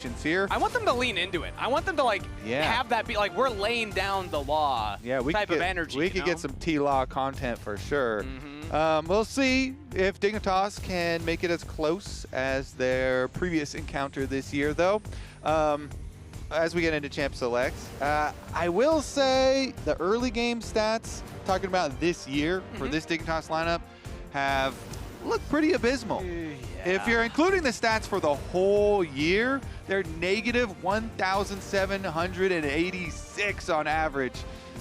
here. I want them to lean into it. I want them to like have that be like we're laying down the law type of energy. We could get some T-Law content for sure. We'll see if Dignitas can make it as close as their previous encounter this year, though. As we get into Champ Selects, I will say the early game stats, talking about this year for this Dignitas lineup, have looked pretty abysmal. If you're including the stats for the whole year, they're negative 1,786 on average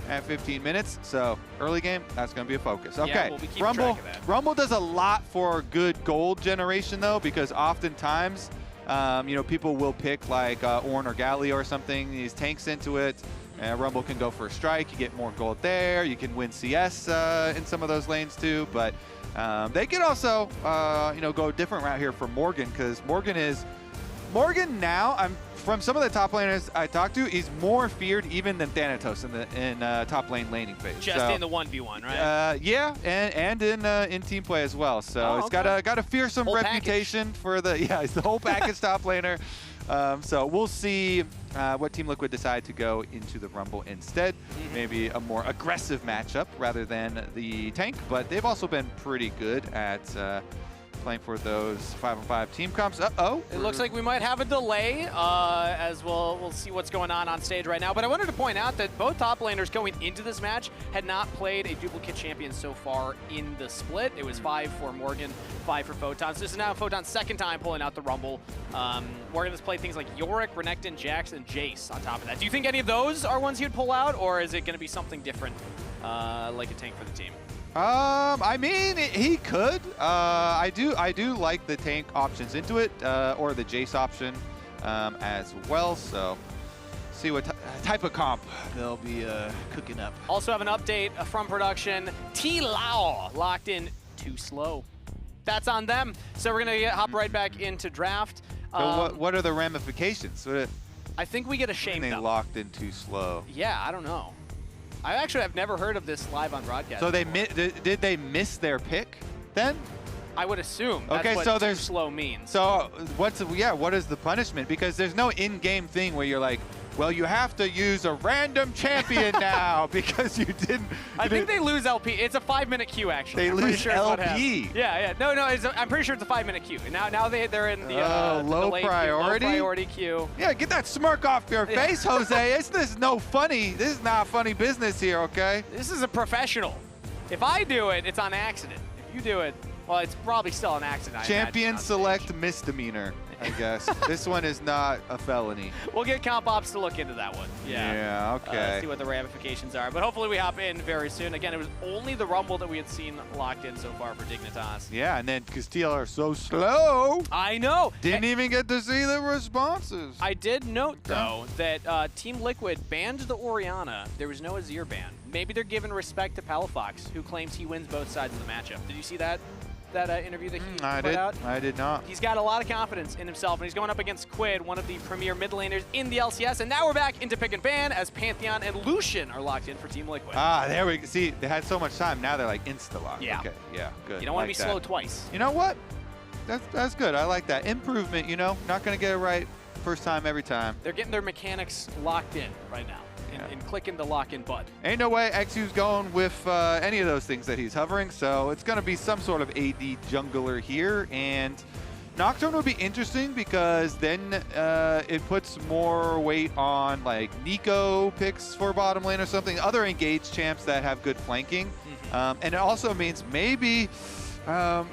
at 15 minutes. So early game, that's going to be a focus. Okay, we'll be keeping track of that. Rumble does a lot for good gold generation though, because oftentimes, you know, people will pick like Ornn or Galio or something, these tanks into it. Rumble can go for a strike, you get more gold there. You can win CS in some of those lanes too, but they could also, you know, go a different route here for Morgan, because Morgan now, from some of the top laners I talked to, he's more feared even than Thanatos in top lane laning phase. Just in the 1v1, right? Yeah, and in team play as well. So it's got a fearsome reputation for the he's the whole package top laner. So we'll see what Team Liquid decide to go into the Rumble instead. Maybe a more aggressive matchup rather than the tank, but they've also been pretty good at playing for those 5-on-5 team comps. It looks like we might have a delay as we'll see what's going on stage right now. But I wanted to point out that both top laners going into this match had not played a duplicate champion so far in the split. It was 5 for Morgan, 5 for Photon. So this is now Photon's second time pulling out the Rumble. Morgan has played things like Yorick, Renekton, Jax, and Jace on top of that. Do you think any of those are ones you'd pull out, or is it going to be something different like a tank for the team? I mean, he could. I do like the tank options into it, or the Jace option as well. So, see what type of comp they'll be cooking up. Also have an update from production. T-Lao locked in too slow. That's on them. So we're gonna hop right back into draft. So what are the ramifications? I think we get a shame. They locked in too slow. Yeah, I don't know. I've never heard of this live on broadcast. So did they miss their pick then? I would assume. That's okay, what so too slow means. So what is the punishment? Because there's no in-game thing where you're like, well, you have to use a random champion now because you didn't. I think they lose LP. It's a 5-minute queue, actually. They lose LP. Yeah. No, I'm pretty sure it's a 5-minute queue. Now they're in the low priority queue. Yeah, get that smirk off your face, Jose. This is not funny business here, okay? This is a professional. If I do it, it's on accident. If you do it, well, it's probably still an accident. Champion select misdemeanor, I guess. This one is not a felony. We'll get comp ops to look into that one. Yeah, okay. See what the ramifications are. But hopefully we hop in very soon. Again, it was only the Rumble that we had seen locked in so far for Dignitas. Yeah, and then because TL are so slow. I know. Didn't even get to see the responses. I did note, though, that Team Liquid banned the Orianna. There was no Azir ban. Maybe they're giving respect to Palafox, who claims he wins both sides of the matchup. Did you see that interview that he put out? I did not. He's got a lot of confidence in himself, and he's going up against QUID, one of the premier mid laners in the LCS. And now we're back into pick and ban as Pantheon and Lucian are locked in for Team Liquid. There we go. See, they had so much time. Now they're like insta-lock. Yeah. Okay, yeah, good. You don't want to be slow twice. You know what? That's good. I like that. Improvement, you know? Not going to get it right first time every time. They're getting their mechanics locked in right now. And clicking the lock-in button. Ain't no way eXyu's going with any of those things that he's hovering, so it's going to be some sort of AD jungler here, and Nocturne will be interesting because then it puts more weight on like Nico picks for bottom lane or something, other engaged champs that have good flanking, and it also means maybe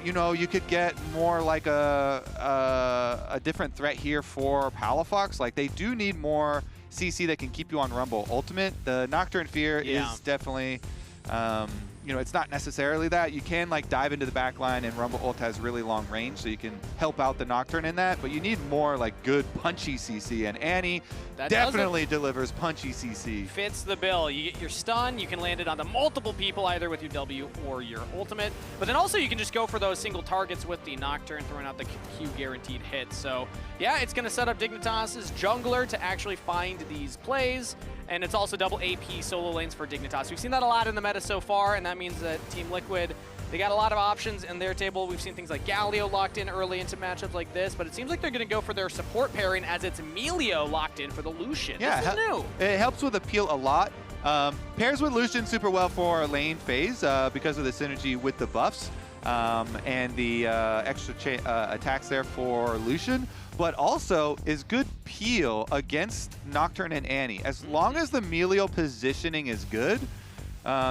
you know, you could get more like a different threat here for Palafox. Like they do need more CC that can keep you on Rumble. Ultimate, the Nocturne Fear is definitely, you know, it's not necessarily that. You can like dive into the back line, and Rumble ult has really long range, so you can help out the Nocturne in that, but you need more like good punchy CC, and Annie definitely delivers punchy CC. Fits the bill. You get your stun, you can land it onto multiple people either with your W or your ultimate, but then also you can just go for those single targets with the Nocturne, throwing out the Q guaranteed hit. So yeah, it's going to set up Dignitas' jungler to actually find these plays, and it's also double AP solo lanes for Dignitas. We've seen that a lot in the meta so far, and that means that Team Liquid They got a lot of options in their table. We've seen things like Galio locked in early into matchups like this, but it seems like they're going to go for their support pairing as it's Milio locked in for the Lucian. Yeah, this is new. It helps with appeal a lot. Pairs with Lucian super well for lane phase because of the synergy with the buffs and the extra attacks there for Lucian, but also is good peel against Nocturne and Annie. As long as the Milio positioning is good,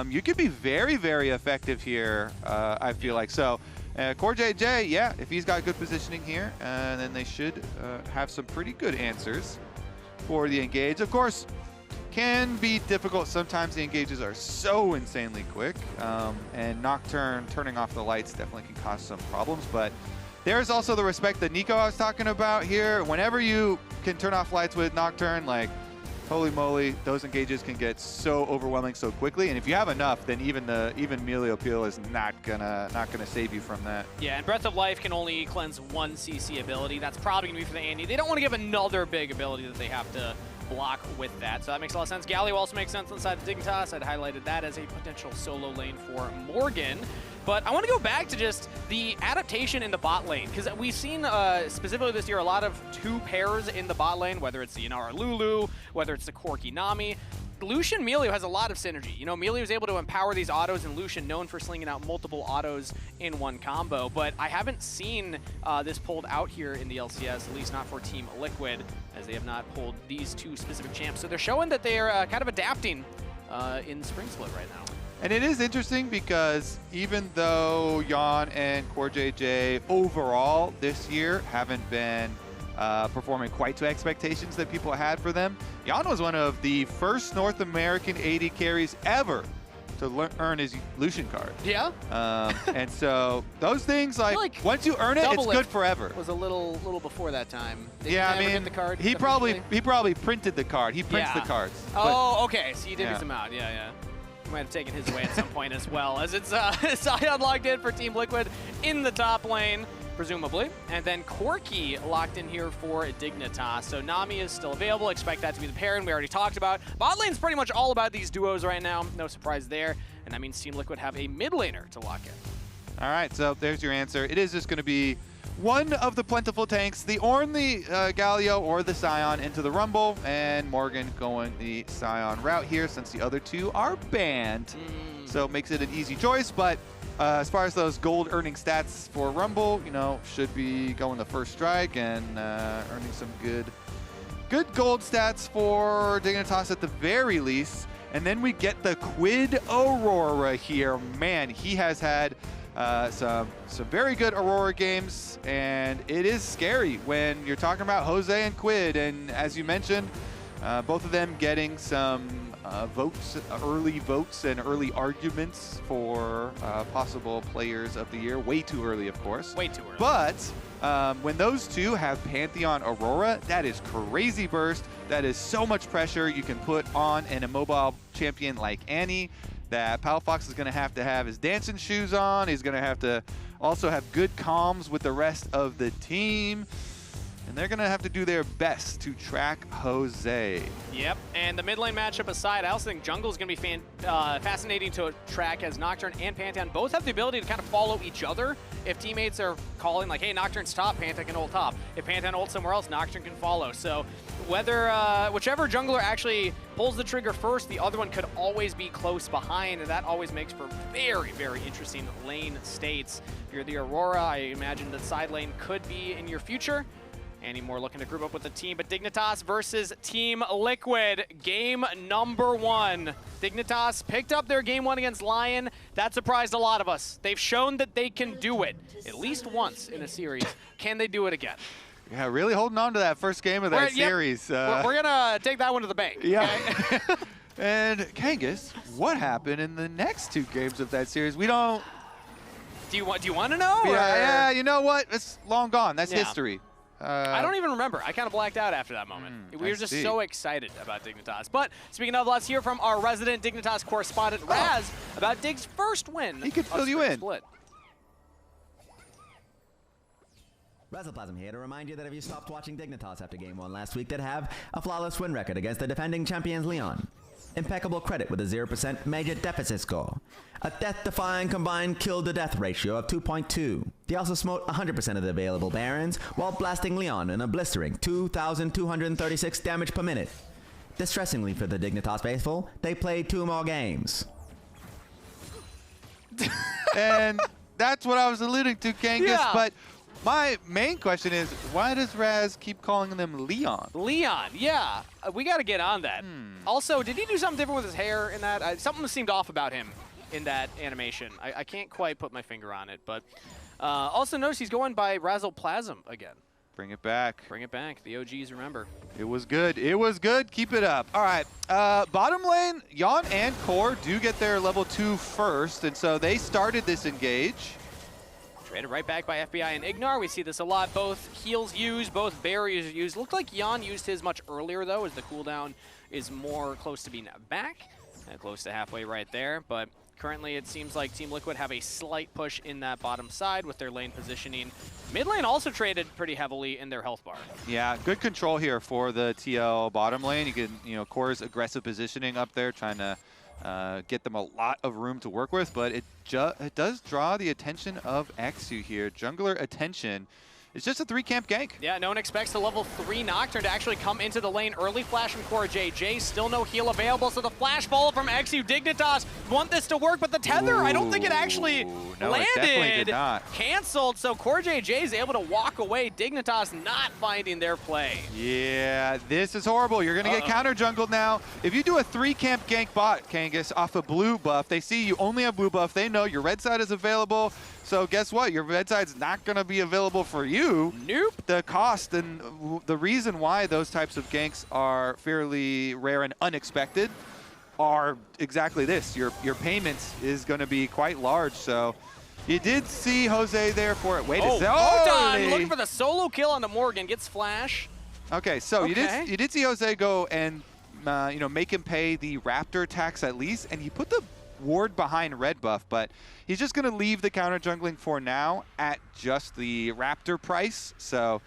you could be very, very effective here, I feel like. So CoreJJ, yeah, if he's got good positioning here, then they should have some pretty good answers for the engage. Of course, can be difficult. Sometimes the engages are so insanely quick, and Nocturne turning off the lights definitely can cause some problems, but there's also the respect that Nico was talking about here. Whenever you can turn off lights with Nocturne, like, holy moly, those engages can get so overwhelming so quickly, and if you have enough, then even Milio peel is not gonna save you from that. Yeah, and Breath of Life can only cleanse one CC ability. That's probably gonna be for the Andy. They don't want to give another big ability that they have to block with that, so that makes a lot of sense. Galio also makes sense inside of Dignitas. I'd highlighted that as a potential solo lane for Morgan. But I want to go back to just the adaptation in the bot lane, because we've seen specifically this year a lot of two pairs in the bot lane, whether it's the Inara Lulu, whether it's the Corki Nami. Lucian Milio has a lot of synergy. You know, Milio is able to empower these autos, and Lucian known for slinging out multiple autos in one combo. But I haven't seen this pulled out here in the LCS, at least not for Team Liquid, as they have not pulled these two specific champs. So they're showing that they are kind of adapting in Spring Split right now. And it is interesting because even though Yeon and CoreJJ overall this year haven't been performing quite to expectations that people had for them, Yeon was one of the first North American AD carries ever to earn his Lucian card. Yeah. And so those things, like once you earn it, it's good forever. Was a little before that time. Yeah, I mean, the card he probably printed the card. He prints the cards. Oh, okay. So you did them out. Yeah, yeah. He might have taken his away at some point as well, as it's Sion locked in for Team Liquid in the top lane, presumably. And then Corki locked in here for Dignitas. So Nami is still available. Expect that to be the pairing we already talked about. Bot lane's pretty much all about these duos right now. No surprise there. And that means Team Liquid have a mid laner to lock in. All right, so there's your answer. It is just going to be one of the plentiful tanks, the Galio or the Sion into the Rumble, and Morgan going the Sion route here since the other two are banned. So it makes it an easy choice, but as far as those gold earning stats for Rumble, you know, should be going the first strike and earning some good gold stats for Dignitas at the very least. And then we get the QUID Aurora here. Man, he has had some very good Aurora games, and it is scary when you're talking about Jose and QUID, and as you mentioned, both of them getting some votes, early votes and early arguments for possible players of the year. Way too early, of course. Way too early. But when those two have Pantheon Aurora, that is crazy burst. That is so much pressure you can put on an immobile champion like Annie, that Palafox is going to have his dancing shoes on. He's going to have to also have good comms with the rest of the team. And they're going to have to do their best to track Jose. Yep, and the mid lane matchup aside, I also think jungle is going to be fascinating to track, as Nocturne and Pantheon both have the ability to kind of follow each other. If teammates are calling like, hey, Nocturne's top, Pantheon can ult top. If Pantheon ults somewhere else, Nocturne can follow. So whether whichever jungler actually pulls the trigger first, the other one could always be close behind, and that always makes for very, very interesting lane states. If you're the Aurora, I imagine that side lane could be in your future. Annie Moore looking to group up with the team, but Dignitas versus Team Liquid, game number 1. Dignitas picked up their game 1 against Lion. That surprised a lot of us. They've shown that they can do it at least once in a series. Can they do it again? Yeah, really holding on to that first game of that series. We're going to take that one to the bank. Yeah. Okay? And Kangas, what happened in the next 2 games of that series? We don't... Do you want to know? Yeah, you know what? It's long gone. That's history. I don't even remember. I kind of blacked out after that moment. We were just so excited about Dignitas. But speaking of, let's hear from our resident Dignitas correspondent, Raz, about Dig's first win. He could fill you in. Split. Razoplasm here to remind you that if you stopped watching Dignitas after Game 1 last week, they'd have a flawless win record against the defending champions Leon. impeccable credit with a 0% major deficit score, a death-defying combined kill-to-death ratio of 2.2. They also smote 100% of the available Barons while blasting Leon in a blistering 2,236 damage per minute. Distressingly for the Dignitas faithful, they played 2 more games. And that's what I was alluding to, Kangas. Yeah. But my main question is, why does Raz keep calling them Leon? Leon, yeah. We got to get on that. Also, did he do something different with his hair in that? Something seemed off about him in that animation. I can't quite put my finger on it. But also notice he's going by Razzleplasm again. Bring it back. Bring it back. The OGs remember. It was good. It was good. Keep it up. All right. Bottom lane, Yeon and Core do get their level 2 first, and so they started this engage. Traded right back by FBI and Ignar. We see this a lot. Both heals used, both barriers used. Looked like Yeon used his much earlier, though, as the cooldown is more close to being back. Close to halfway right there, but currently it seems like Team Liquid have a slight push in that bottom side with their lane positioning. Mid lane also traded pretty heavily in their health bar. Yeah, good control here for the TL bottom lane. You can, Core's aggressive positioning up there, trying to get them a lot of room to work with, but it does draw the attention of eXyu here. Jungler attention. It's just a 3-camp gank. Yeah, no one expects the level 3 Nocturne to actually come into the lane. Early flash from CoreJJ, still no heal available, so the flash follow from eXyu. Dignitas want this to work, but the tether, I don't think it actually landed. It definitely did not. Canceled, so CoreJJ is able to walk away. Dignitas not finding their play. Yeah, this is horrible. You're going to get counter jungled now. If you do a 3-camp gank bot, Kangas, off a blue buff, they see you only have blue buff. They know your red side is available. So guess what? Your red side's not going to be available for you. Nope. The cost and the reason why those types of ganks are fairly rare and unexpected are exactly this. Your payments is going to be quite large. So you did see Jose there for it. Wait a second. Photon looking for the solo kill on the Morgan. Gets flash. Okay, so you did see Jose go and make him pay the Raptor tax at least, and he put the ward behind red buff, but he's just going to leave the counter jungling for now at just the Raptor price. So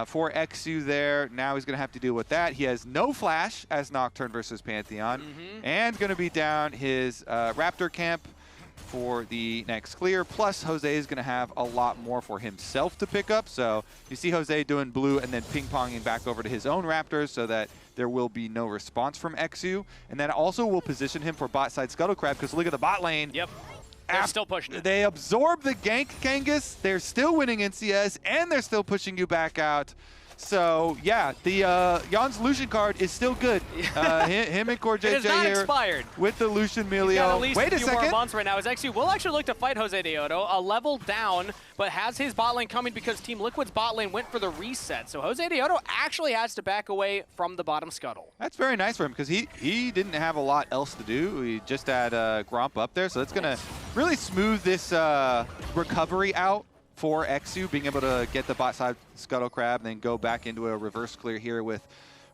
for eXyu there, now he's going to have to deal with that. He has no flash as Nocturne versus Pantheon, and going to be down his Raptor camp for the next clear. Plus, Jose is going to have a lot more for himself to pick up. So you see Jose doing blue and then ping-ponging back over to his own Raptors so that there will be no response from eXyu. And that also will position him for bot side Scuttle Crab, because look at the bot lane. Yep. They're still pushing it. They absorb the gank, Kangas. They're still winning in CS, and they're still pushing you back out. So, yeah, the Yeon's Lucian card is still good. Him and CoreJJ here expired. with the Lucian Milio. At least Wait a a few second. more months right now. As eXyu will actually look to fight Josedeodo, a level down, but has his bot lane coming because Team Liquid's bot lane went for the reset. So Josedeodo actually has to back away from the bottom scuttle. That's very nice for him, because he didn't have a lot else to do. He just had Gromp up there, so that's going to really smooth this recovery out for eXyu, being able to get the bot side Scuttle Crab and then go back into a reverse clear here with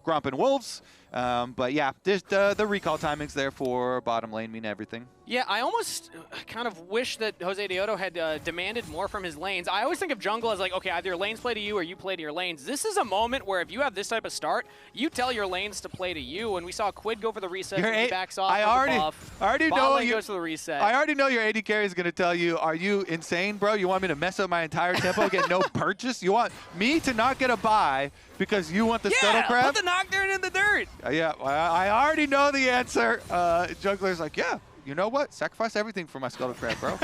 Gromp and Wolves. But yeah, just the recall timings there for bottom lane mean everything. Yeah, I almost kind of wish that Josedeodo had demanded more from his lanes. I always think of jungle as like, okay, either your lanes play to you or you play to your lanes. This is a moment where if you have this type of start, you tell your lanes to play to you. And we saw QUID go for the reset, and he backs off. I already know you goes for the reset. I already know your AD carry is going to tell you, are you insane, bro? You want me to mess up my entire tempo, get no purchase? You want me to not get a buy because you want the Scuttle Crab? Put the Nocturne in the dirt. Yeah, I already know the answer. Jungler's like, yeah, you know what? Sacrifice everything for my Scuttle Crab, bro.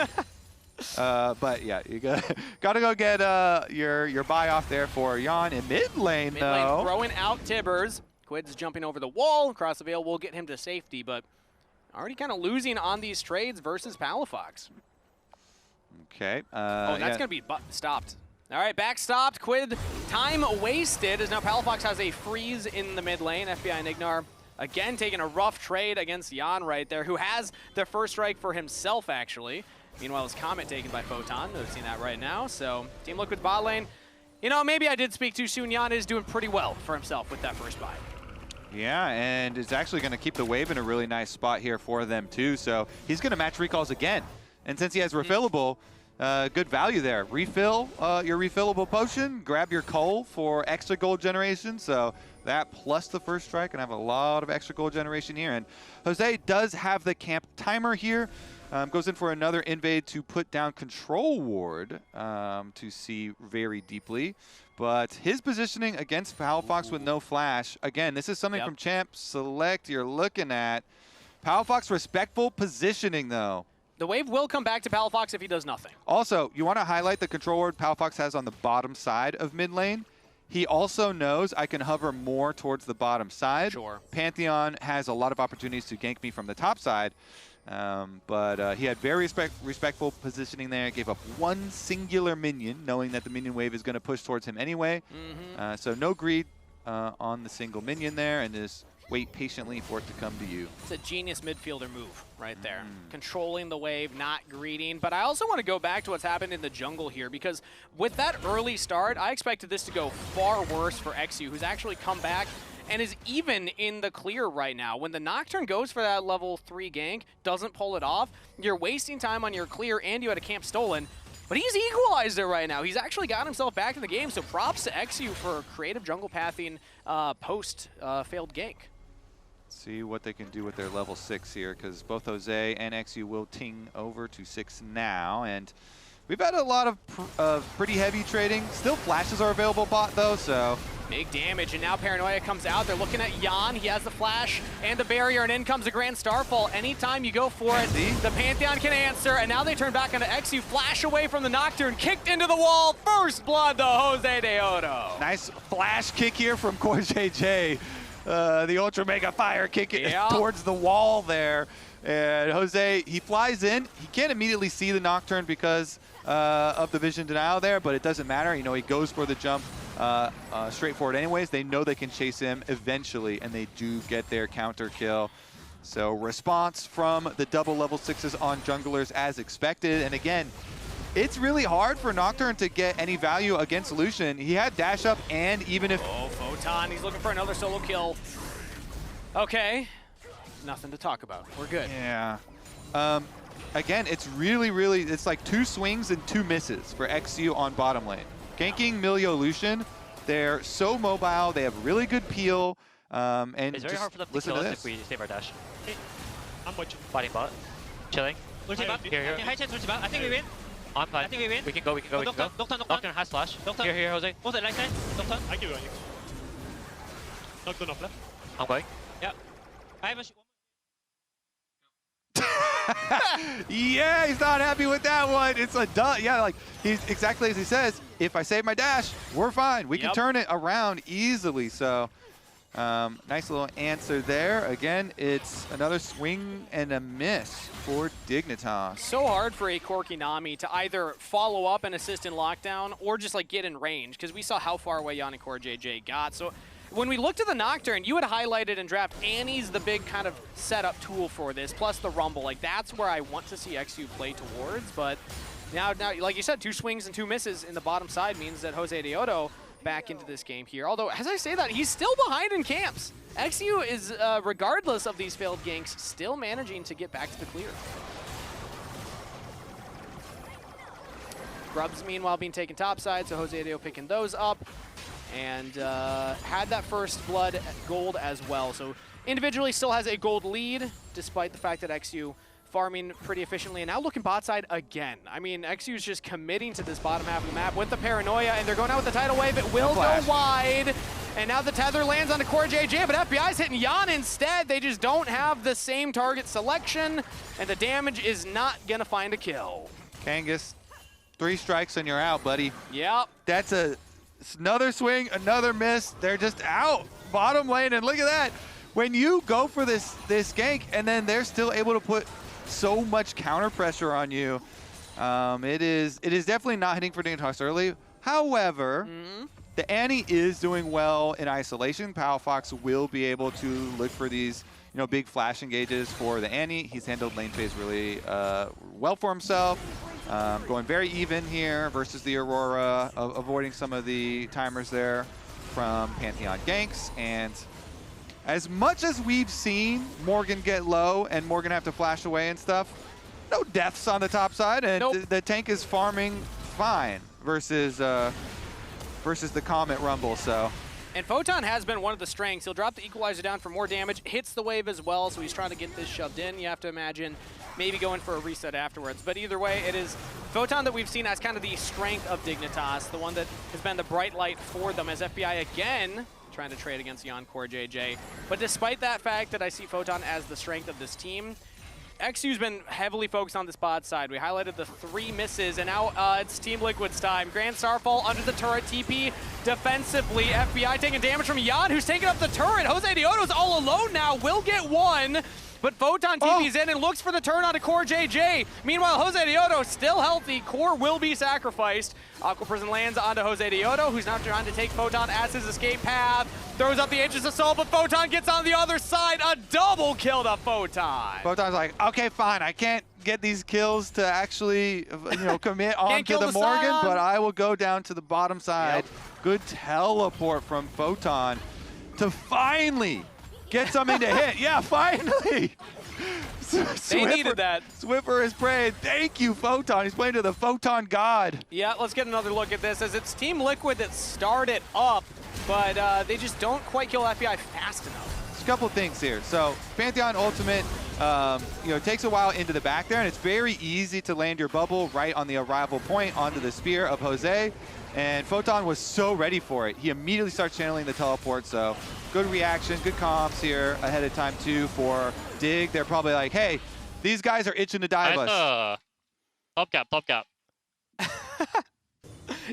But yeah, you gotta go get your buy off there for Yeon in mid lane, Mid lane throwing out Tibbers. QUID's jumping over the wall across the veil. We'll get him to safety, but already kind of losing on these trades versus Palafox. Okay. That's gonna be stopped. All right, back stopped. QUID, time wasted, as now Palafox has a freeze in the mid lane. FBI and Ignar again taking a rough trade against Yeon right there, who has the first strike for himself, actually. Meanwhile, his Comet taken by Photon. We've seen that right now. So, Team Liquid's bot lane. You know, maybe I did speak too soon. Yeon is doing pretty well for himself with that first buy. Yeah, and it's actually going to keep the wave in a really nice spot here for them, too. So, he's going to match recalls again. And since he has refillable, good value there. Refill your refillable potion, grab your coal for extra gold generation. So that plus the first strike, and have a lot of extra gold generation here. And Jose does have the camp timer here. Goes in for another invade to put down control ward to see very deeply. But his positioning against Palafox with no flash, again, this is something from Champ Select you're looking at. Palafox respectful positioning, though. The wave will come back to Palafox if he does nothing. Also, you want to highlight the control ward Palafox has on the bottom side of mid lane. He also knows I can hover more towards the bottom side. Sure. Pantheon has a lot of opportunities to gank me from the top side. But he had very respectful positioning there. Gave up one singular minion, knowing that the minion wave is going to push towards him anyway. So no greed on the single minion there, and just wait patiently for it to come to you. It's a genius midfielder move right there. Controlling the wave, not greeting. But I also want to go back to what's happened in the jungle here, because with that early start, I expected this to go far worse for eXyu, who's actually come back and is even in the clear right now. When the Nocturne goes for that level 3 gank, doesn't pull it off, you're wasting time on your clear, and you had a camp stolen. But he's equalized it right now. He's actually got himself back in the game, so props to eXyu for creative jungle pathing post failed gank. See what they can do with their level 6 here, because both Jose and eXyu will ting over to 6 now. And we've had a lot of pretty heavy trading. Still flashes are available bot though, so. Big damage, and now Paranoia comes out. They're looking at Yeon. He has the flash and the barrier, and in comes a Grand Starfall. Anytime you go for it, the Pantheon can answer, and now they turn back onto eXyu. Flash away from the Nocturne, kicked into the wall. First blood to Josedeodo. Nice flash kick here from CoreJJ. The Ultra Mega Fire kick towards the wall there. And Jose, he flies in. He can't immediately see the Nocturne because of the vision denial there, but it doesn't matter. You know, he goes for the jump straight forward anyways. They know they can chase him eventually, and they do get their counter kill. So response from the double level 6s on junglers as expected. And again, it's really hard for Nocturne to get any value against Lucian. He had dash up, and even if... Oh, Photon, he's looking for another solo kill. Okay, nothing to talk about. We're good. Yeah. Again, it's really, it's like 2 swings and 2 misses for eXyu on bottom lane. Ganking Milio Lucian, they're so mobile, they have really good peel, and it's very hard for them to kill us if we save our dash. Okay. I'm watching. Fighting bot. Chilling. Here. High chance, I think we win. I'm fine. I think we win. We can go. Nocturne has flash. Here, Jose. What's the right side? Nocturne. I give you. Nocturne off left. I'm going. Yeah. I have a... Yeah, he's not happy with that one. It's a duh. Yeah, like he's exactly as he says. If I save my dash, we're fine. We can turn it around easily. So nice little answer there. Again, it's another swing and a miss for Dignitas. So hard for a Corki Nami to either follow up and assist in lockdown or just like get in range, because we saw how far away Yeon and CoreJJ got. So when we looked at the Nocturne, you had highlighted in draft, Annie's the big kind of setup tool for this, plus the Rumble. Like, that's where I want to see eXyu play towards. But now, like you said, 2 swings and 2 misses in the bottom side means that Josedeodo back into this game here. Although, as I say that, he's still behind in camps. eXyu is, regardless of these failed ganks, still managing to get back to the clear. Grubs, meanwhile, being taken topside, so Josedeodo picking those up. And had that first blood gold as well. So individually still has a gold lead, despite the fact that eXyu farming pretty efficiently. And now looking bot side again. I mean, eXu's just committing to this bottom half of the map with the Paranoia, and they're going out with the tidal wave. It will go wide. And now the tether lands onto CoreJJ, but FBI's hitting Yeon instead. They just don't have the same target selection, and the damage is not going to find a kill. Kangas, 3 strikes and you're out, buddy. Yep. That's another swing, another miss. They're just out bottom lane, and look at that. When you go for this gank and then they're still able to put so much counter pressure on you, it is definitely not hitting for Dignitas early. However, the Annie is doing well in isolation. Palafox will be able to look for these, you know, big flash engages for the Annie. He's handled lane phase really well for himself. Going very even here versus the Aurora, avoiding some of the timers there from Pantheon ganks. And as much as we've seen Morgan get low and Morgan have to flash away and stuff, no deaths on the top side, and Nope. the tank is farming fine versus the Comet Rumble. So. And Photon has been one of the strengths. He'll drop the equalizer down for more damage, hits the wave as well, so he's trying to get this shoved in. You have to imagine maybe going for a reset afterwards. But either way, it is Photon that we've seen as kind of the strength of Dignitas, the one that has been the bright light for them, as FBI again trying to trade against Yeon CoreJJ. But despite that fact that I see Photon as the strength of this team, eXyu's been heavily focused on this bot side. We highlighted the 3 misses, and now it's Team Liquid's time. Grand Starfall under the turret, TP defensively. FBI taking damage from Yeon, who's taking up the turret. Josedeodo's all alone now, will get one. But Photon TP's in and looks for the turn onto CoreJJ. Meanwhile, Josedeodo still healthy. Core will be sacrificed. Aqua Prison lands onto Josedeodo, who's now trying to take Photon as his escape path. Throws up the Aegis Assault, but Photon gets on the other side. A double kill to Photon. Photon's like, okay, fine. I can't get these kills to actually, commit onto the Morgan, Sion. but I will go down to the bottom side. Yep. Good teleport from Photon to finally get something to hit. Yeah, finally. They needed that. Swiffer is praying. Thank you, Photon. He's playing to the Photon god. Yeah, let's get another look at this, as it's Team Liquid that started up, but they just don't quite kill FBI fast enough. There's a couple things here. So Pantheon ultimate, takes a while into the back there, and it's very easy to land your bubble right on the arrival point onto the spear of Jose. And Photon was so ready for it. He immediately starts channeling the teleport, so good reaction, good comms here ahead of time too for Dig. They're probably like, hey, these guys are itching to dive us. Top cap.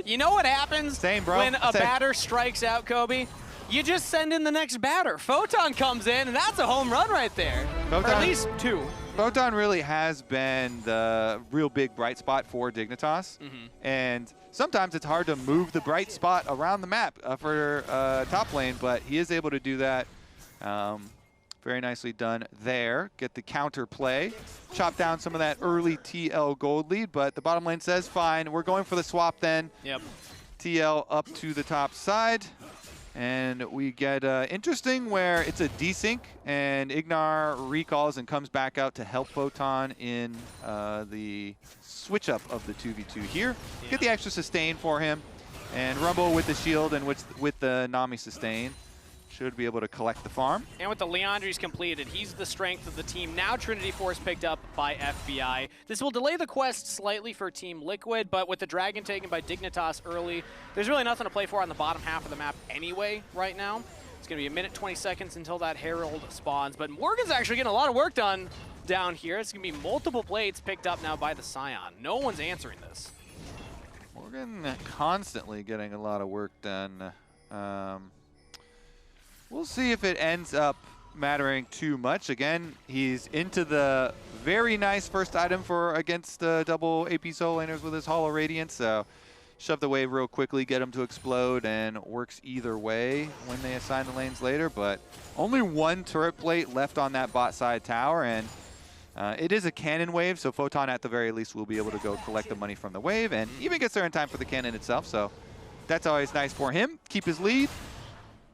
You know what happens Same, bro. when a Same. batter strikes out, Kobe? You just send in the next batter. Photon comes in, and that's a home run right there. Photon, or at least 2. Photon really has been the real big bright spot for Dignitas. And sometimes it's hard to move the bright spot around the map for top lane, but he is able to do that. Very nicely done there. Get the counter play. Chop down some of that early TL gold lead, but the bottom lane says, fine, we're going for the swap then. Yep. TL up to the top side. And we get interesting where it's a desync, and Ignar recalls and comes back out to help Photon in the switch up of the 2v2 here. Yeah. Get the extra sustain for him, and Rumble with the shield and with the Nami sustain should be able to collect the farm. And with the Leandri's completed, he's the strength of the team. Now Trinity Force picked up by FBI. This will delay the quest slightly for Team Liquid, but with the Dragon taken by Dignitas early, there's really nothing to play for on the bottom half of the map anyway right now. It's going to be 1 minute 20 seconds until that Herald spawns, but Morgan's actually getting a lot of work done down here. It's going to be multiple plates picked up now by the Sion. No one's answering this. Morgan constantly getting a lot of work done. We'll see if it ends up mattering too much. Again, he's into the very nice first item for against double AP solo laners with his Hollow Radiance. So shove the wave real quickly, get him to explode, and works either way when they assign the lanes later. But only 1 turret plate left on that bot side tower, and it is a cannon wave, so Photon at the very least will be able to go collect the money from the wave, and even gets there in time for the cannon itself. So that's always nice for him. Keep his lead.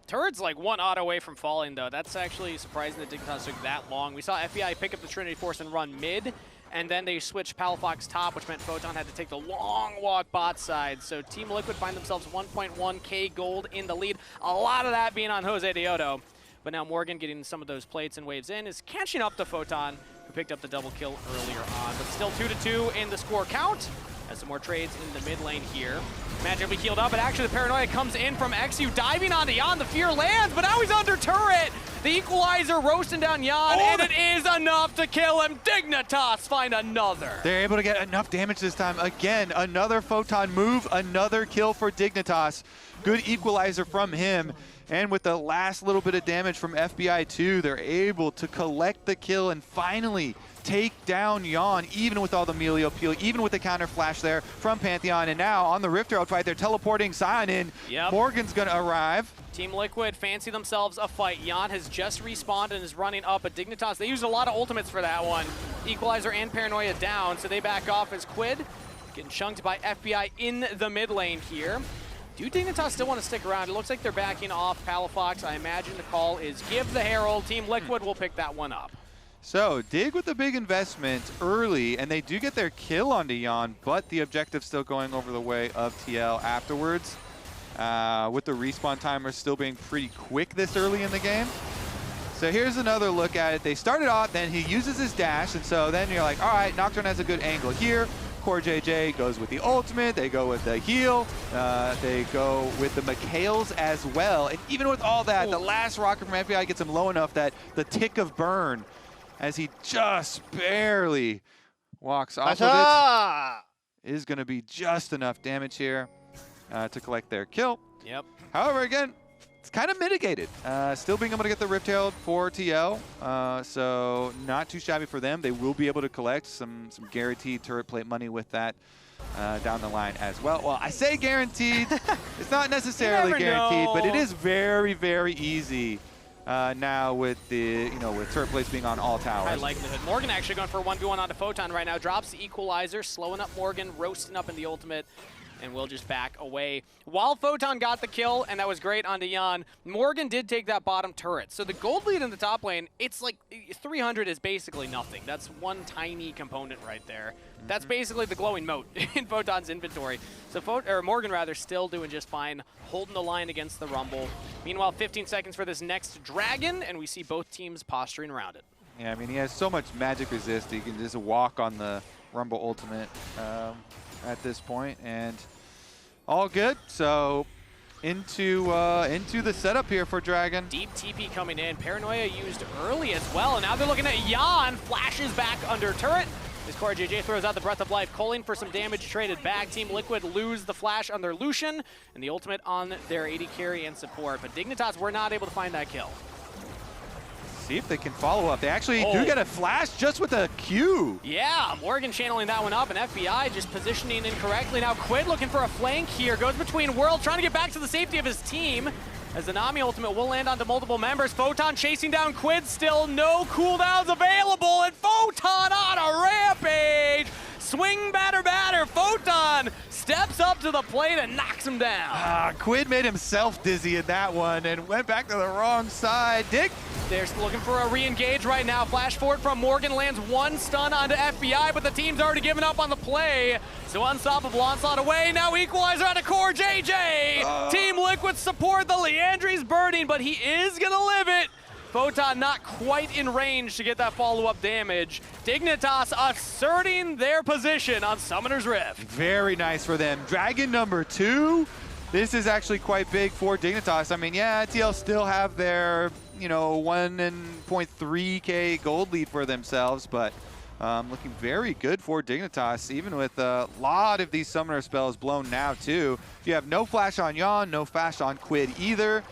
Turret's like 1 auto away from falling, though. That's actually surprising that Dignitas took that long. We saw FBI pick up the Trinity Force and run mid, and then they switched Palafox top, which meant Photon had to take the long walk bot side. So Team Liquid find themselves 1.1k gold in the lead. A lot of that being on Josedeodo. But now Morgan, getting some of those plates and waves in, is catching up to Photon, who picked up the double kill earlier on. But still 2-2 in the score count. Has some more trades in the mid lane here. Magically healed up, but actually the paranoia comes in from eXyu, diving onto Yeon. The fear lands, but now he's under turret. The equalizer roasting down Yeon, and it is enough to kill him. Dignitas find another. They're able to get enough damage this time. Again, another Photon move, another kill for Dignitas. Good equalizer from him. And with the last little bit of damage from FBI too, they're able to collect the kill and finally take down Yeon, even with all the Milio peel, even with the counter flash there from Pantheon. And now on the Rift Herald fight, they're teleporting Sion in. Yep. Morgan's gonna arrive. Team Liquid fancy themselves a fight. Yeon has just respawned and is running up, but Dignitas, they used a lot of ultimates for that one. Equalizer and Paranoia down, so they back off as QUID getting chunked by FBI in the mid lane here. Do Dignitas still want to stick around? It looks like they're backing off Palafox. I imagine the call is give the Herald. Team Liquid will pick that one up. So Dig with the big investment early, and they do get their kill onto Yeon, but the objective still going over the way of TL afterwards. With the respawn timer still being pretty quick this early in the game. So here's another look at it. They started off, then he uses his dash, and so then you're like, all right, Nocturne has a good angle here. CoreJJ goes with the ultimate, they go with the heal, they go with the Mikhails as well. And even with all that, the last rocket from FBI gets him low enough that the tick of burn, as he just barely walks off of it, is going to be just enough damage here to collect their kill. Yep. However, again, it's kind of mitigated. Still being able to get the Rip-Tailed for TL, so not too shabby for them. They will be able to collect some guaranteed turret plate money with that down the line as well. Well, I say guaranteed. It's not necessarily guaranteed, but it is very, very easy now with the with turret plates being on all towers. High likelihood. Morgan actually going for a 1v1 onto Photon right now. Drops the equalizer, slowing up Morgan, roasting up in the ultimate, and we'll just back away. While Photon got the kill, and that was great onto Yeon, Morgan did take that bottom turret. So the gold lead in the top lane, it's like 300 is basically nothing. That's one tiny component right there. That's basically the glowing moat in Photon's inventory. So Morgan rather still doing just fine, holding the line against the Rumble. Meanwhile, 15 seconds for this next Dragon, and we see both teams posturing around it. Yeah, I mean, he has so much magic resist. He can just walk on the Rumble ultimate at this point, and all good. So into the setup here for Dragon. Deep TP coming in. Paranoia used early as well, and now they're looking at Yeon. Flashes back under turret. As CoreJJ throws out the Breath of Life, calling for some damage traded back. Team Liquid lose the flash on their Lucian, and the ultimate on their AD carry and support. But Dignitas were not able to find that kill. See if they can follow up. They actually do get a flash just with a Q. Yeah, Morgan channeling that one up, and FBI just positioning incorrectly. Now QUID looking for a flank here. Goes between World, trying to get back to the safety of his team. As the Nami ultimate will land onto multiple members. Photon chasing down QUID, still no cooldowns available, and Photon on a rampage! Swing batter. Photon steps up to the plate and knocks him down. QUID made himself dizzy in that one and went back to the wrong side. Dig. They're looking for a re-engage right now. Flash forward from Morgan, lands one stun onto FBI, but the team's already given up on the play. So unstoppable onslaught away. Now equalizer onto CoreJJ. Team Liquid support. The Leandri's burning, but he is gonna live it. Photon not quite in range to get that follow-up damage. Dignitas asserting their position on Summoner's Rift. Very nice for them. Dragon number 2. This is actually quite big for Dignitas. I mean, yeah, TL still have their, 1.3K gold lead for themselves, but looking very good for Dignitas, even with a lot of these summoner spells blown now, too. You have no flash on Yeon, no flash on QUID either.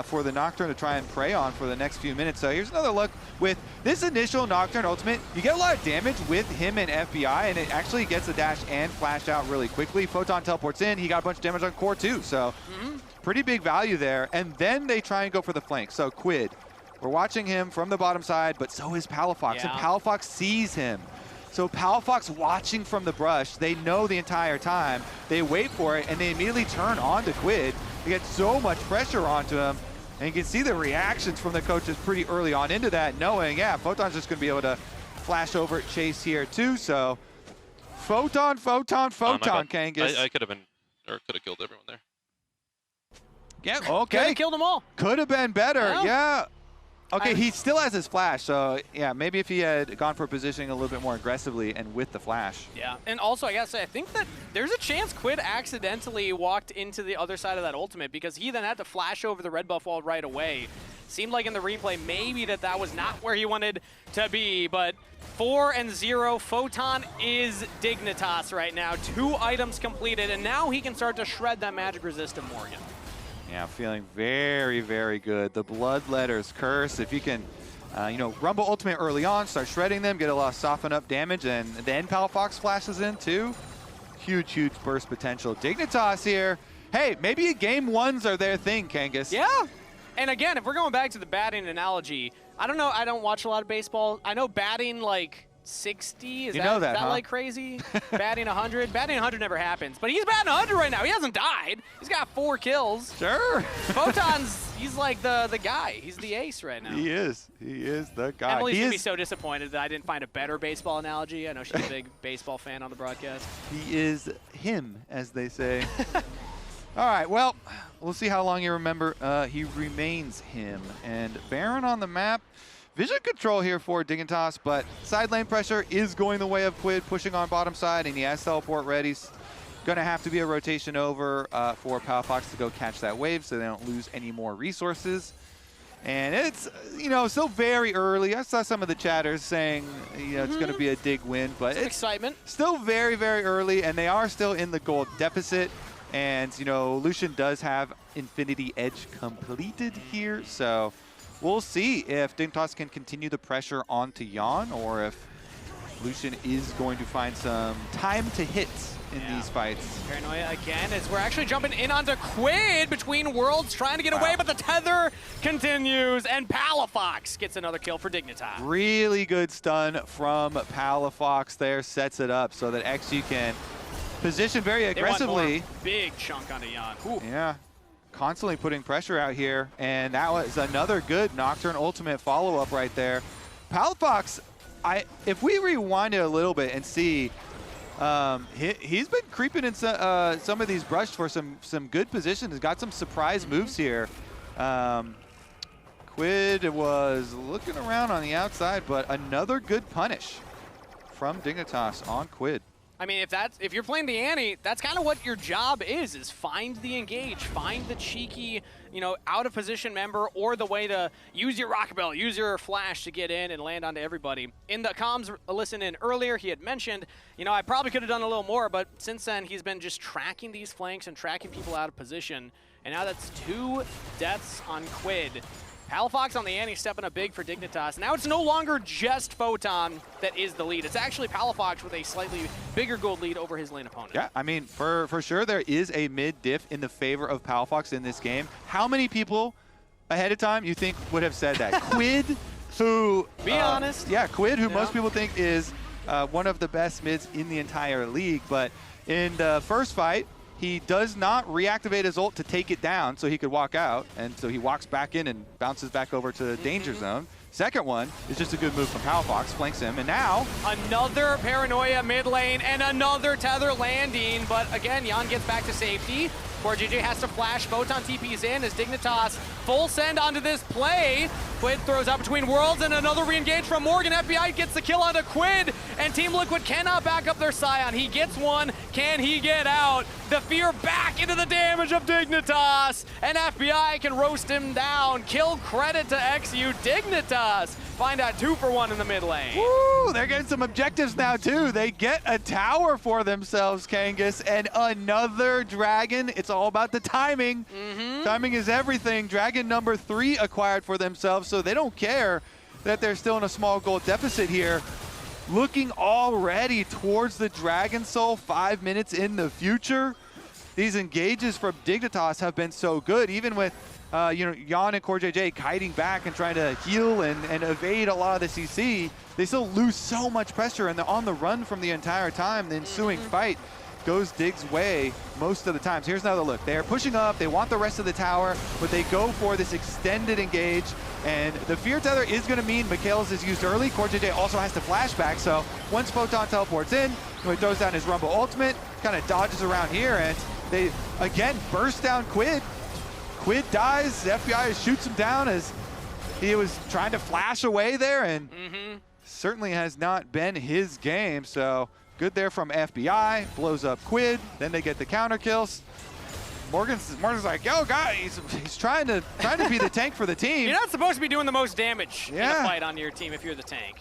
For the Nocturne to try and prey on for the next few minutes. So here's another look with this initial Nocturne ultimate. You get a lot of damage with him and FBI, and it actually gets the dash and flash out really quickly. Photon teleports in. He got a bunch of damage on core too, so pretty big value there. And then they try and go for the flank. So QUID, we're watching him from the bottom side, but so is Palafox, and Palafox sees him. So Palafox watching from the brush, they know the entire time. They wait for it, and they immediately turn on to QUID. They get so much pressure onto him, and you can see the reactions from the coaches pretty early on into that, knowing, yeah, Photon's just going to be able to flash over chase here too. So Photon, Kangas. I could have been, or could have killed everyone there. Yeah, okay. Could have killed them all. Could have been better, Well, yeah. Okay, he still has his flash, so yeah, maybe if he had gone for positioning a little bit more aggressively and with the flash. Yeah, and also I gotta say, I think that there's a chance QUID accidentally walked into the other side of that ultimate, because he then had to flash over the red buff wall right away. Seemed like in the replay maybe that was not where he wanted to be, but 4-0, Photon is Dignitas right now. 2 items completed, and now he can start to shred that magic resist of Morgan. Yeah, feeling very, very good. The Bloodletter's Curse, if you can, Rumble Ultimate early on, start shredding them, get a lot of soften up damage, and then Palafox flashes in too. Huge, huge burst potential. Dignitas here. Hey, maybe game 1s are their thing, Kangas. Yeah, and again, if we're going back to the batting analogy, I don't know, I don't watch a lot of baseball. I know batting, like, 60? Is You know that, huh? like crazy? Batting 100? Batting 100 never happens, but he's batting 100 right now. He hasn't died. He's got 4 kills. Sure. Photon's, he's like the guy. He's the ace right now. He is. He is the guy. Emily's He going to be is, so disappointed that I didn't find a better baseball analogy. I know she's a big baseball fan on the broadcast. he is him, as they say. All right, well, we'll see how long you remember. He remains him. And Baron on the map. Vision control here for Dignitas, but side lane pressure is going the way of QUID, pushing on bottom side, and he has teleport ready. Going to have to be a rotation over for Palafox to go catch that wave so they don't lose any more resources. And it's, you know, still very early. I saw some of the chatters saying, you know, it's going to be a dig win, but Some it's excitement. still very, very early, and they are still in the gold deficit. And, you know, Lucian does have Infinity Edge completed here, so we'll see if Dignitas can continue the pressure onto Yeon, or if Lucian is going to find some time to hit in these fights. Paranoia again as we're actually jumping in onto QUID between worlds, trying to get away, but the tether continues, and Palafox gets another kill for Dignitas. Really good stun from Palafox there, sets it up so that eXyu can position very aggressively. Big chunk onto Yeon. Ooh. Yeah, constantly putting pressure out here, and that was another good Nocturne ultimate follow-up right there. Palafox, if we rewind it a little bit and see, he's been creeping in some of these brush for some good positions. He's got some surprise moves here. QUID was looking around on the outside, but another good punish from Dignitas on QUID. I mean, if you're playing the Annie, that's kind of what your job is find the engage, find the cheeky, you know, out of position member, or the way to use your Rockabelle, use your flash to get in and land onto everybody. In the comms listen in earlier, he had mentioned, you know, I probably could have done a little more, but since then he's been just tracking these flanks and tracking people out of position. And now that's 2 deaths on QUID. Palafox on the Annie stepping up big for Dignitas. Now it's no longer just Photon that is the lead. It's actually Palafox with a slightly bigger gold lead over his lane opponent. Yeah, I mean, for sure there is a mid diff in the favor of Palafox in this game. How many people ahead of time you think would have said that? QUID, who... Be honest. Yeah, QUID, who most people think is one of the best mids in the entire league. But in the first fight, he does not reactivate his ult to take it down so he could walk out, and so he walks back in and bounces back over to the danger zone. Second one is just a good move from Palafox, flanks him, and now... Another Paranoia mid lane and another tether landing, but again, Yeon gets back to safety. CoreJJ has to flash, Photon TP's in as Dignitas full send onto this play. QUID throws out between worlds and another re-engage from Morgan. FBI gets the kill onto QUID, and Team Liquid cannot back up their Sion. He gets one, can he get out? The fear back into the damage of Dignitas, and FBI can roast him down. Kill credit to eXyu. Dignitas find out 2 for 1 in the mid lane. Woo! They're getting some objectives now too. They get a tower for themselves, Kangas, and another dragon. It's all about the timing. Timing is everything. Dragon number 3 acquired for themselves, so they don't care that they're still in a small gold deficit here. Looking already towards the Dragon Soul 5 minutes in the future. These engages from Dignitas have been so good, even with you know, Yeon and CoreJJ kiting back and trying to heal and evade a lot of the CC. They still lose so much pressure, and they're on the run from the entire time. The ensuing fight goes Dig's way most of the times. Here's another look. They are pushing up, they want the rest of the tower, but they go for this extended engage, and the fear tether is going to mean Mikhail's is used early. CoreJJ also has to flash back, so once Photon teleports in, he throws down his Rumble ultimate, kind of dodges around here, and they again burst down QUID. QUID dies, the FBI shoots him down as he was trying to flash away there, and certainly has not been his game, so good there from FBI, blows up QUID, then they get the counter kills. Morgan's like, yo, guys, he's trying to be the tank for the team. You're not supposed to be doing the most damage in a fight on your team if you're the tank.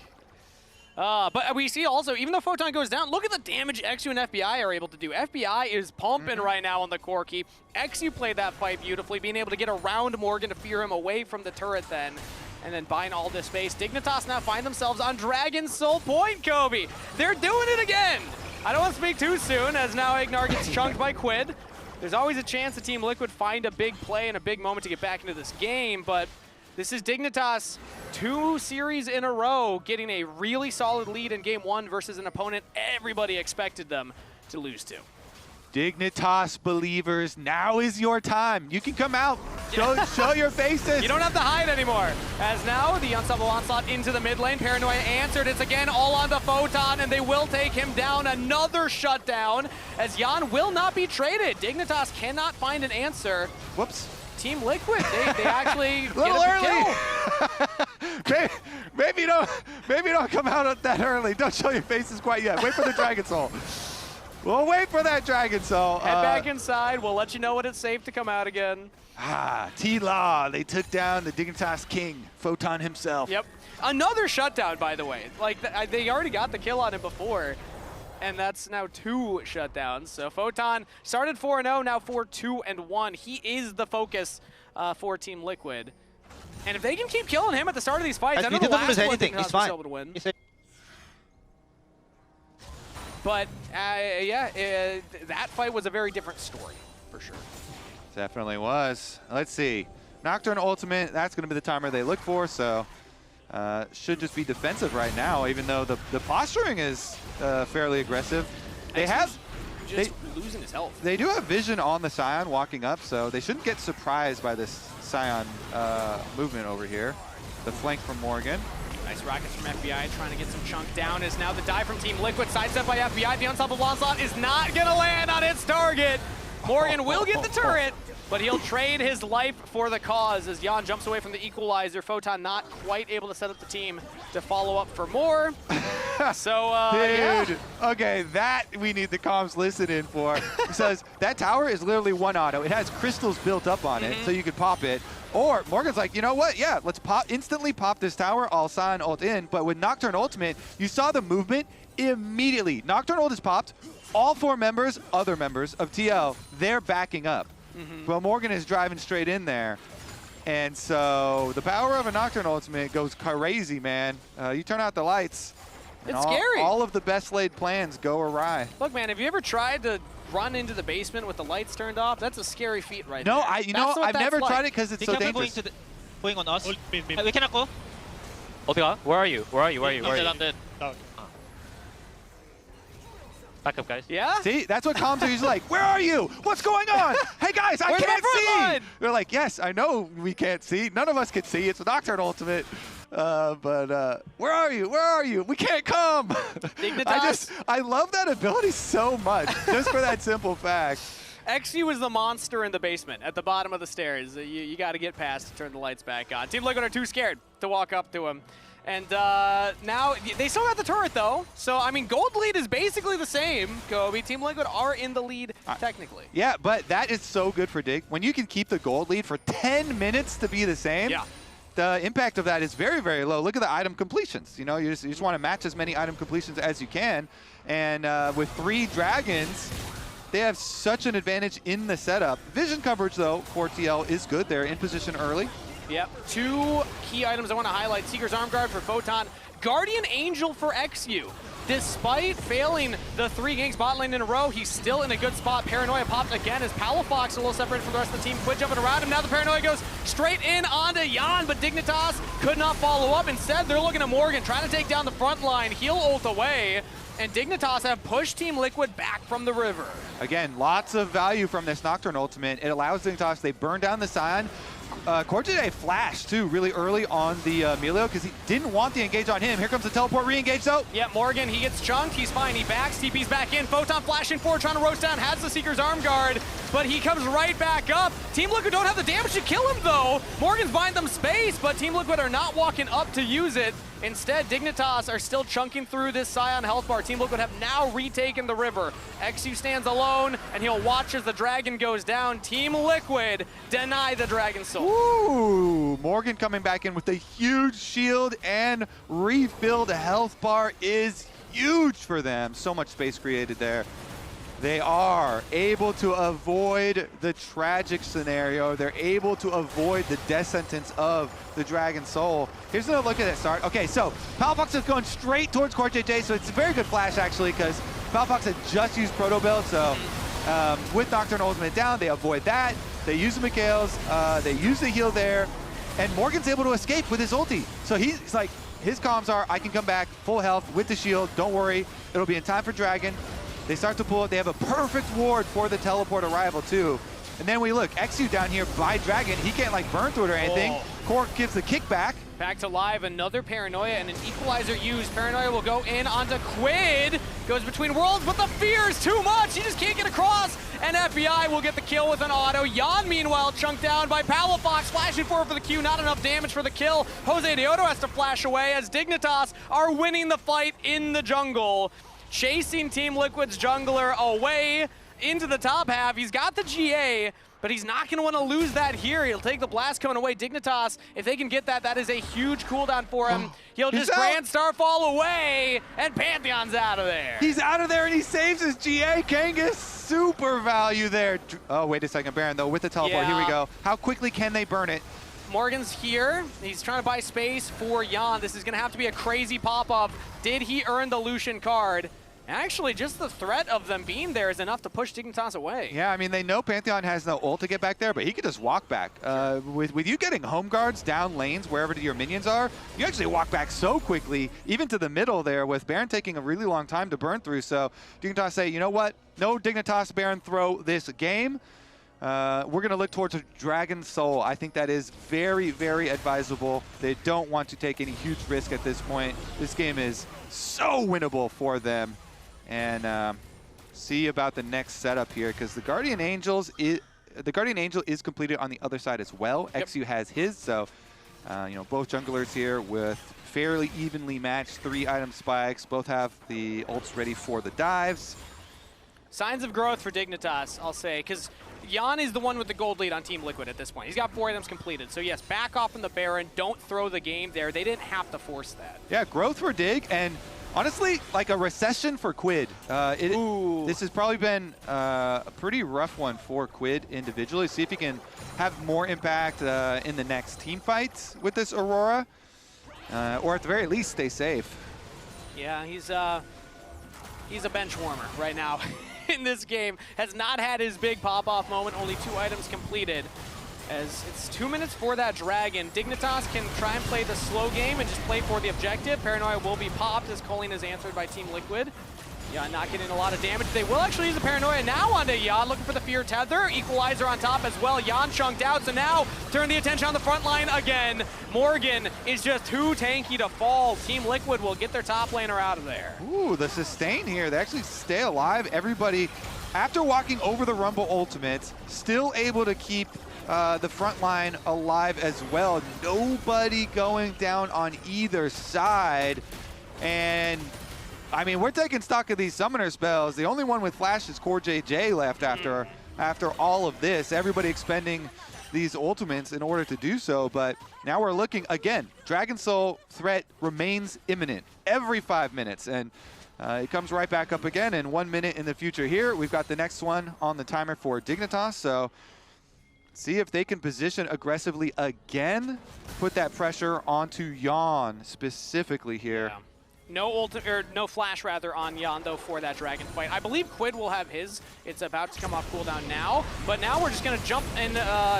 But we see also, even though Photon goes down, look at the damage eXyu and FBI are able to do. FBI is pumping right now on the Corki. eXyu played that fight beautifully, being able to get around Morgan to fear him away from the turret then, and then buying all this space. Dignitas now find themselves on Dragon Soul Point, Kobe. They're doing it again. I don't want to speak too soon, as now Ignar gets chunked by QUID. There's always a chance the Team Liquid find a big play and a big moment to get back into this game, but This is Dignitas 2 series in a row getting a really solid lead in game 1 versus an opponent everybody expected them to lose to. Dignitas believers, now is your time. You can come out, show your faces. You don't have to hide anymore. As now, the unstoppable onslaught into the mid lane. Paranoia answered. It's again all on the Photon, and they will take him down. Another shutdown, as Yeon will not be traded. Dignitas cannot find an answer. Whoops. Team Liquid, they actually A little get early. maybe don't come out that early. Don't show your faces quite yet. Wait for the Dragon Soul. We'll wait for that Dragon Soul. Head back inside. We'll let you know when it's safe to come out again. T-Law, they took down the Dignitas King, Photon himself. Yep. Another shutdown, by the way. Like, they already got the kill on him before, and that's now 2 shutdowns. So Photon started 4-0, now 4-2-1. He is the focus for Team Liquid. And if they can keep killing him at the start of these fights, I know the last one Dignitas was able to win. But that fight was a very different story, for sure. Definitely was. Let's see. Nocturne ultimate, that's going to be the timer they look for, so should just be defensive right now, even though the posturing is fairly aggressive. They have... Just losing his health. They do have vision on the Sion walking up, so they shouldn't get surprised by this Sion movement over here. The flank from Morgan. Nice rockets from FBI trying to get some chunk down as now the dive from Team Liquid. Sidestep by FBI. The unstoppable onslaught is not going to land on its target. Morgan will get the turret, but he'll trade his life for the cause as Yeon jumps away from the equalizer. Photon not quite able to set up the team to follow up for more. So, Dude, okay, that we need the comms listening for. It says that tower is literally 1 auto. It has crystals built up on it, so you could pop it. Or Morgan's like, you know what? Yeah, let's instantly pop this tower. I'll Sion ult in. But with Nocturne ultimate, you saw the movement immediately. Nocturne ult is popped. All 4 members, other members of TL, they're backing up. Well, Morgan is driving straight in there. And so the power of a Nocturne ultimate goes crazy, man. You turn out the lights. It's scary. All of the best laid plans go awry. Look, man, have you ever tried to run into the basement with the lights turned off? That's a scary feat right there. No, I've never tried it because it's so dangerous. Going on us. We cannot go. Where are you? Where are you? I'm dead. Back up, guys. Yeah? See, that's what comms are usually like. Where are you? What's going on? Hey guys, I Where's can't my front see. line? They're like, yes, I know we can't see. None of us can see. It's a Nocturne ultimate. But where are you? Where are you? We can't come. Dignitas. I love that ability so much, just for that simple fact. eXyu is the monster in the basement at the bottom of the stairs. You got to get past to turn the lights back on. Team Liquid are too scared to walk up to him. And now they still got the turret, though. So, I mean, gold lead is basically the same, Kobe. Team Liquid are in the lead, technically. Yeah, but that is so good for Dig. When you can keep the gold lead for 10 minutes to be the same, the impact of that is very, very low. Look at the item completions. You know, you just want to match as many item completions as you can. And with 3 dragons, they have such an advantage in the setup. Vision coverage, though, for TL is good. They're in position early. Yep. 2 key items I want to highlight. Seeker's Arm Guard for Photon. Guardian Angel for eXyu. Despite failing the 3 ganks bot lane in a row, he's still in a good spot. Paranoia popped again as Palafox a little separated from the rest of the team. QUID jumping around him. Now the Paranoia goes straight in onto Yeon, but Dignitas could not follow up. Instead, they're looking at Morgan, trying to take down the front line. He'll ult away, and Dignitas have pushed Team Liquid back from the river. Again, Lots of value from this Nocturne ultimate. It allows Dignitas, they burn down the Sion. CoreJJ flashed, too, really early on the Milio because he didn't want the engage on him. Here comes the teleport re-engage, though. Yeah, Morgan, he gets chunked. He's fine. He backs. TP's back in. Photon flashing forward, trying to roast down. Has the Seeker's Arm Guard, but he comes right back up. Team Liquid don't have the damage to kill him, though. Morgan's buying them space, but Team Liquid are not walking up to use it. Instead, Dignitas are still chunking through this Sion health bar. Team Liquid have now retaken the river. eXyu stands alone, and he'll watch as the dragon goes down. Team Liquid deny the Dragon Soul. Ooh, Morgan coming back in with a huge shield and refilled health bar is huge for them. So much space created there. They are able to avoid the tragic scenario. They're able to avoid the death sentence of the Dragon Soul. Here's another look at that start. Okay, so Palafox is going straight towards CoreJJ, so it's a very good flash, actually, because Palafox had just used Proto Build, so with Nocturne ultimate down, they avoid that. They use the Mikhails, they use the heal there, and Morgan's able to escape with his ulti. So he's like, his comms are, I can come back full health with the shield, don't worry, it'll be in time for Dragon. They start to pull it, they have a perfect ward for the teleport arrival too. And then we look, eXyu down here by Dragon, he can't like burn through it or anything. Cork gives the kickback. Back to live, another Paranoia and an Equalizer used. Paranoia will go in onto QUID. Goes between worlds, but the fear is too much. He just can't get across. And FBI will get the kill with an auto. Yeon, meanwhile, chunked down by Palafox. Flashing forward for the Q, not enough damage for the kill. Josedeodo has to flash away as Dignitas are winning the fight in the jungle. Chasing Team Liquid's jungler away into the top half. He's got the GA, but he's not going to want to lose that here. He'll take the blast coming away. Dignitas, if they can get that, that is a huge cooldown for him. He'll just Grand Starfall away, and Pantheon's out of there. He's out of there, and he saves his GA. Kangas, super value there. Oh, wait a second, Baron, though, with the teleport. Here we go. How quickly can they burn it? Morgan's here. He's trying to buy space for Yeon. This is going to have to be a crazy pop-up. Did he earn the Lucian card? Actually, just the threat of them being there is enough to push Dignitas away. Yeah, I mean, they know Pantheon has no ult to get back there, but he could just walk back. With you getting home guards down lanes, wherever your minions are, you actually walk back so quickly, even to the middle there, with Baron taking a really long time to burn through. So Dignitas say, you know what? No Dignitas Baron throw this game. We're going to look towards a Dragon Soul. I think that is very, very advisable. They don't want to take any huge risk at this point. This game is so winnable for them. And see about the next setup here, because the Guardian Angel is completed on the other side as well. Yep. eXyu has his, so you know, both junglers here with fairly evenly matched 3-item spikes. Both have the ults ready for the dives. Signs of growth for Dignitas, I'll say, because Yeon is the one with the gold lead on Team Liquid at this point. He's got 4 items completed. So yes, back off from the Baron. Don't throw the game there. They didn't have to force that. Yeah, growth for Dig, and honestly, like a recession for QUID. This has probably been a pretty rough one for QUID individually. See if he can have more impact in the next team fights with this Aurora, or at the very least, stay safe. Yeah, he's a bench warmer right now in this game. Has not had his big pop-off moment, only 2 items completed. As it's 2 minutes for that Dragon. Dignitas can try and play the slow game and just play for the objective. Paranoia will be popped as calling is answered by Team Liquid. Yeon not getting a lot of damage. They will actually use the Paranoia now onto Yeon, looking for the Fear Tether. Equalizer on top as well. Yeon chunked out, so now turn the attention on the front line again. Morgan is just too tanky to fall. Team Liquid will get their top laner out of there. Ooh, the sustain here. They actually stay alive. Everybody, after walking over the Rumble ultimates, still able to keep the front line alive as well. Nobody going down on either side. And I mean, we're taking stock of these summoner spells. The only one with flash is CoreJJ left after all of this. Everybody expending these ultimates in order to do so. But now we're looking, again, Dragon Soul threat remains imminent every 5 minutes. And it comes right back up again in 1 minute in the future here. We've got the next one on the timer for Dignitas. So see if they can position aggressively again. Put that pressure onto Yeon specifically here. Yeah. No flash rather on Yeon though for that Dragon fight. I believe QUID will have his. It's about to come off cooldown now. But now we're just gonna jump in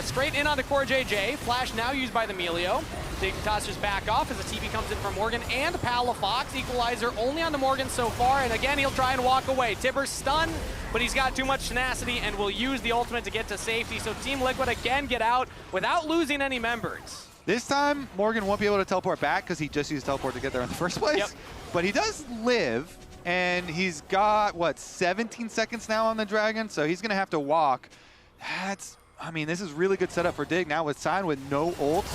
straight in onto CoreJJ. Flash now used by the Milio. Dignitas just back off as the TP comes in from Morgan and Palafox. Equalizer only on the Morgan so far, and again he'll try and walk away. Tibber's stunned, but he's got too much tenacity and will use the ultimate to get to safety. So Team Liquid again get out without losing any members. This time, Morgan won't be able to teleport back because he just used teleport to get there in the first place. Yep. But he does live, and he's got, what, 17 seconds now on the Dragon, so he's going to have to walk. I mean, this is really good setup for Dig now with Sion with no ult.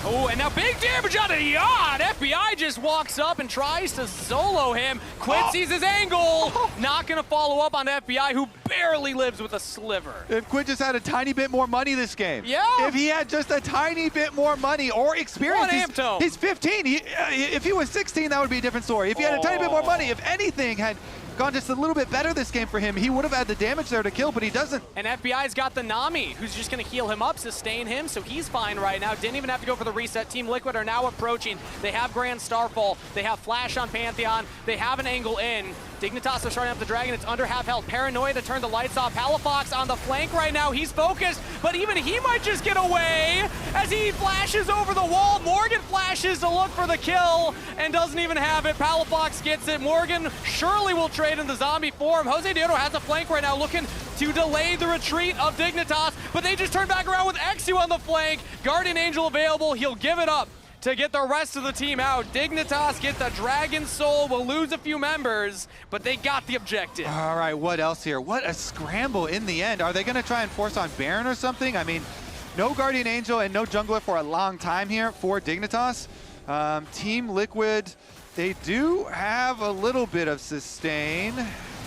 Oh, and now big damage on Yeon. FBI just walks up and tries to solo him. QUID sees his angle. Not going to follow up on FBI, who barely lives with a sliver. If QUID just had a tiny bit more money this game. Yeah. If he had just a tiny bit more money or experience. He's 15. If he was 16, that would be a different story. If he had a tiny bit more money, if anything had gone just a little bit better this game for him, he would have had the damage there to kill, but he doesn't. And FBI's got the Nami, who's just going to heal him up, sustain him, so he's fine right now. Didn't even have to go for the reset. Team Liquid are now approaching. They have Grand Starfall. They have Flash on Pantheon. They have an angle in. Dignitas are starting up the Dragon. It's under half health. Paranoia to turn the lights off. Palafox on the flank right now. He's focused, but even he might just get away as he flashes over the wall. Morgan flashes to look for the kill and doesn't even have it. Palafox gets it. Morgan surely will trade in the zombie form. Josedeodo has a flank right now looking to delay the retreat of Dignitas, but they just turn back around with eXyu on the flank. Guardian Angel available. He'll give it up to get the rest of the team out. Dignitas get the Dragon Soul, will lose a few members, but they got the objective. All right, what else here? What a scramble in the end. Are they gonna try and force on Baron or something? I mean, no Guardian Angel and no jungler for a long time here for Dignitas. Team Liquid, they do have a little bit of sustain.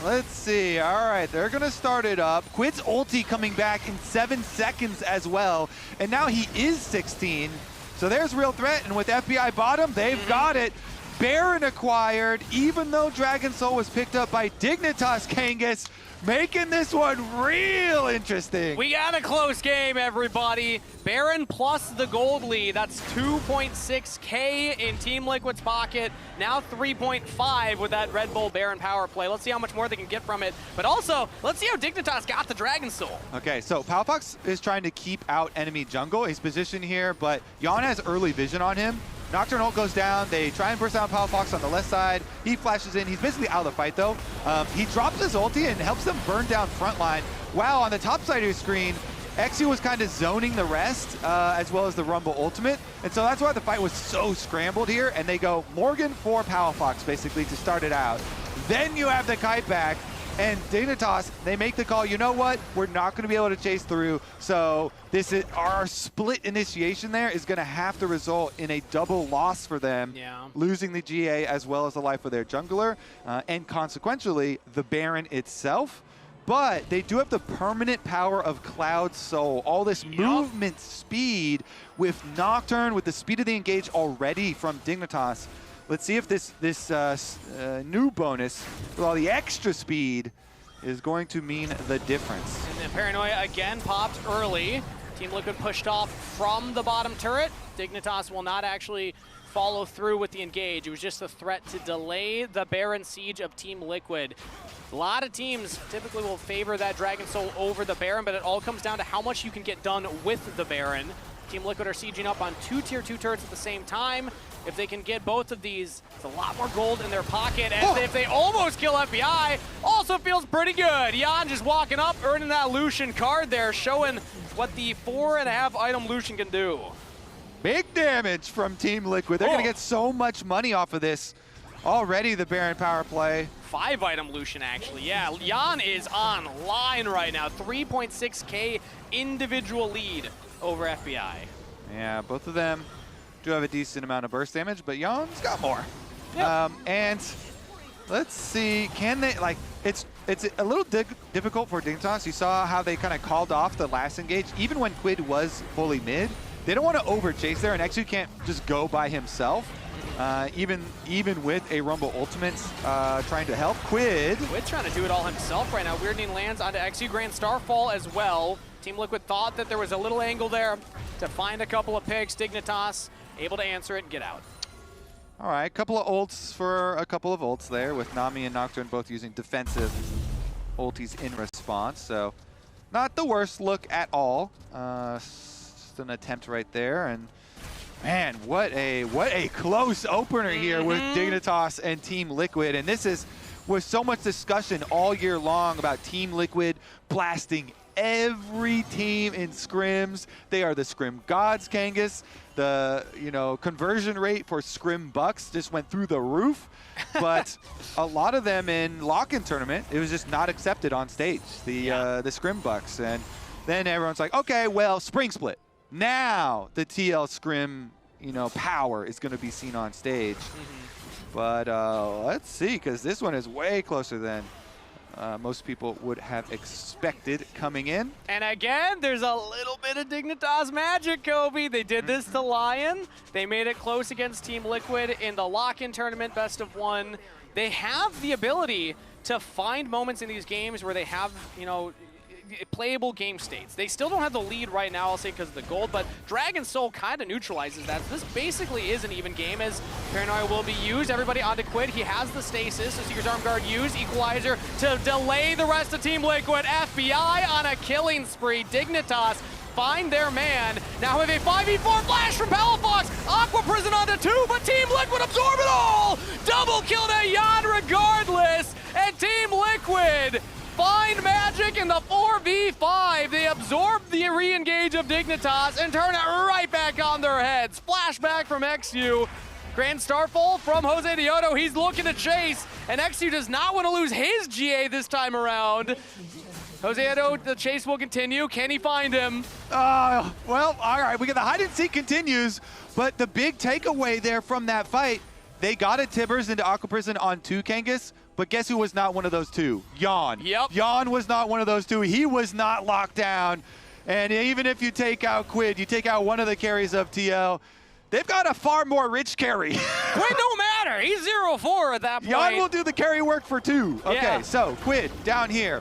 Let's see, all right, they're gonna start it up. QUID's ulti coming back in 7 seconds as well, and now he is 16. So there's real threat, and with FBI bottom, they've got it. Baron acquired, even though Dragon Soul was picked up by Dignitas Kangas, making this one real interesting. We got a close game, everybody. Baron plus the gold lead. That's 2.6K in Team Liquid's pocket. Now 3.5 with that Red Bull Baron power play. Let's see how much more they can get from it. But also, let's see how Dignitas got the Dragon Soul. Okay, so Palafox is trying to keep out enemy jungle. He's positioned here, but Yeon has early vision on him. Nocturne ult goes down. They try and burst down Palafox on the left side. He flashes in. He's basically out of the fight, though. He drops his ulti and helps them burn down frontline. Wow, on the top side of your screen, eXyu was kind of zoning the rest, as well as the Rumble ultimate. And so that's why the fight was so scrambled here. And they go Morgan for Palafox, basically, to start it out. Then you have the kite back. And Dignitas, they make the call, you know what? We're not going to be able to chase through. So this is our split initiation there is going to have to result in a double loss for them, losing the GA as well as the life of their jungler, and consequentially, the Baron itself. But they do have the permanent power of Cloud Soul, all this movement speed with Nocturne, with the speed of the engage already from Dignitas. Let's see if this new bonus with all the extra speed is going to mean the difference. And then Paranoia again popped early. Team Liquid pushed off from the bottom turret. Dignitas will not actually follow through with the engage. It was just a threat to delay the Baron siege of Team Liquid. A lot of teams typically will favor that Dragon Soul over the Baron, but it all comes down to how much you can get done with the Baron. Team Liquid are sieging up on 2 tier 2 turrets at the same time. If they can get both of these, it's a lot more gold in their pocket. And if they almost kill FBI, also feels pretty good. Yeon just walking up, earning that Lucian card there, showing what the 4.5 item Lucian can do. Big damage from Team Liquid. They're going to get so much money off of this. Already the Baron power play. 5 item Lucian, actually. Yeah, Yeon is online right now. 3.6K individual lead over FBI. Yeah, both of them do have a decent amount of burst damage, but Yeon's got more. Yep. And let's see, can they, like, it's a little difficult for Dignitas. You saw how they kind of called off the last engage, even when QUID was fully mid. They don't want to over chase there, and eXyu can't just go by himself. Even with a Rumble ultimate trying to help QUID's trying to do it all himself right now. Weirding lands onto eXyu, Grand Starfall as well. Team Liquid thought that there was a little angle there to find a couple of picks. Dignitas able to answer it and get out. All right, a couple of ults for a couple of ults there, with Nami and Nocturne both using defensive ultis in response. So not the worst look at all. Just an attempt right there, and man, what a close opener here with Dignitas and Team Liquid. And this was so much discussion all year long about Team Liquid blasting every team in scrims. They are the scrim gods, Kangas. The conversion rate for scrim bucks just went through the roof. But a lot of them in lock-in tournament, it was just not accepted on stage, the scrim bucks. And then everyone's like, okay, well, spring split. Now the TL scrim, power is going to be seen on stage. But let's see, because this one is way closer than most people would have expected coming in. And again, there's a little bit of Dignitas magic, Kobe. They did this to Lion. They made it close against Team Liquid in the lock-in tournament, best of 1. They have the ability to find moments in these games where they have, playable game states. They still don't have the lead right now, I'll say, because of the gold, but Dragon Soul kind of neutralizes that. So this basically is an even game as Paranoia will be used. Everybody onto QUID. He has the stasis, so Seeker's Arm Guard used. Equalizer to delay the rest of Team Liquid. FBI on a killing spree. Dignitas find their man. Now have a 5v4 flash from Palafox. Aqua Prison onto 2, but Team Liquid absorb it all! Double kill to Yeon regardless, and Team Liquid find magic in the 4v5. They absorb the re-engage of Dignitas and turn it right back on their heads. Flashback from eXyu. Grand Starfall from Josedeodo. He's looking to chase, and eXyu does not want to lose his GA this time around. Josedeodo, the chase will continue. Can he find him? Well, all right, the hide and seek continues, but the big takeaway there from that fight, they got a Tibbers into Aqua Prison on 2 Kangas, but guess who was not one of those 2? Yeon. Yep. Yeon was not one of those 2. He was not locked down. And even if you take out QUID, you take out one of the carries of TL, they've got a far more rich carry. QUID don't matter. He's 0-4 at that point. Yeon will do the carry work for 2. Okay, Yeah. so QUID down here.